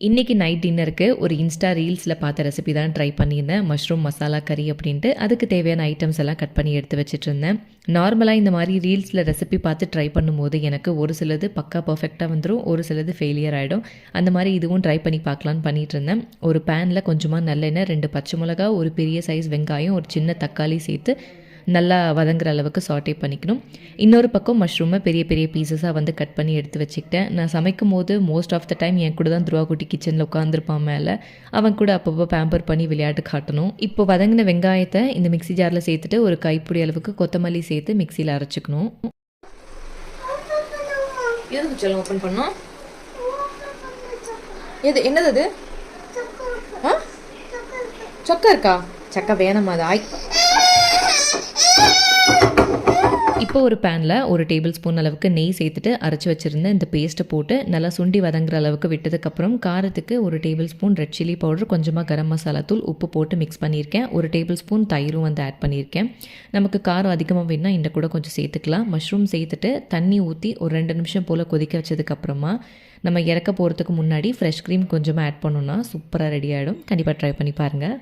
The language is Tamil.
இன்றைக்கி நைட் டின்னருக்கு ஒரு இன்ஸ்டா ரீல்ஸில் பார்த்த ரெசிபி தான் ட்ரை பண்ணியிருந்தேன். மஷ்ரூம் மசாலா கறி அப்படின்ட்டு. அதுக்கு தேவையான ஐட்டம்ஸ் எல்லாம் கட் பண்ணி எடுத்து வச்சுட்டு இருந்தேன். நார்மலாக இந்த மாதிரி ரீல்ஸில் ரெசிபி பார்த்து ட்ரை பண்ணும்போது எனக்கு ஒரு சிலது பக்கா பர்ஃபெக்டாக வந்துடும், ஒரு சிலது ஃபெயிலியர் ஆகிடும். அந்த மாதிரி இதுவும் ட்ரை பண்ணி பார்க்கலான்னு பண்ணிகிட்டு இருந்தேன். ஒரு பேனில் கொஞ்சமாக நல்லெண்ணெய், 2 பச்சை மிளகா, ஒரு பெரிய சைஸ் வெங்காயம், ஒரு சின்ன தக்காளி சேர்த்து நல்லா வதங்குற அளவுக்கு சாட்டே பண்ணிக்கணும். இன்னொரு பக்கம் மஷ்ரூமை பெரிய பெரிய பீசஸாக வந்து கட் பண்ணி எடுத்து வச்சுக்கிட்டேன். நான் சமைக்கும் போது மோஸ்ட் ஆஃப் த டைம் என் கூட தான் துருவாக்குட்டி கிச்சனில் உட்காந்துருப்பான் மேலே. அவன் கூட அப்பப்போ பேம்பர் பண்ணி விளையாட்டு காட்டணும். இப்போ வதங்கின வெங்காயத்தை இந்த மிக்ஸி ஜாரில் சேர்த்துட்டு ஒரு கைப்பிடி அளவுக்கு கொத்தமல்லி சேர்த்து மிக்சியில் அரைச்சிக்கணும். எதுக்கு சொல்ல ஓப்பன் பண்ணோம்? எது என்னது அது? சொக்கா இருக்கா? சக்கா வேணாமா? அது ஆய். இப்போ ஒரு பேனில் ஒரு டேபிள் ஸ்பூன் அளவுக்கு நெய் சேர்த்துட்டு அரைச்சி வச்சுருந்தேன் இந்த பேஸ்ட்டை போட்டு நல்லா சுண்டி வதங்குற அளவுக்கு விட்டதுக்கப்புறம் காரத்துக்கு ஒரு table spoon red chilli powder, கொஞ்சமாக கரம் மசாலா தூள், உப்பு போட்டு மிக்ஸ் பண்ணியிருக்கேன். ஒரு டேபிள் ஸ்பூன் தயிரும் வந்து ஆட் பண்ணியிருக்கேன். நமக்கு காரம் அதிகமாக வேணுன்னா இந்த கூட கொஞ்சம் சேர்த்துக்கலாம். மஷ்ரூம் சேர்த்துட்டு தண்ணி ஊற்றி ஒரு 2 நிமிஷம் போல் கொதிக்க வச்சதுக்கப்புறமா நம்ம இறக்க போகிறதுக்கு முன்னாடி ஃப்ரெஷ் க்ரீம் கொஞ்சமாக ஆட் பண்ணோன்னா சூப்பராக ரெடி ஆகிடும். கண்டிப்பாக ட்ரை பண்ணி பாருங்கள்.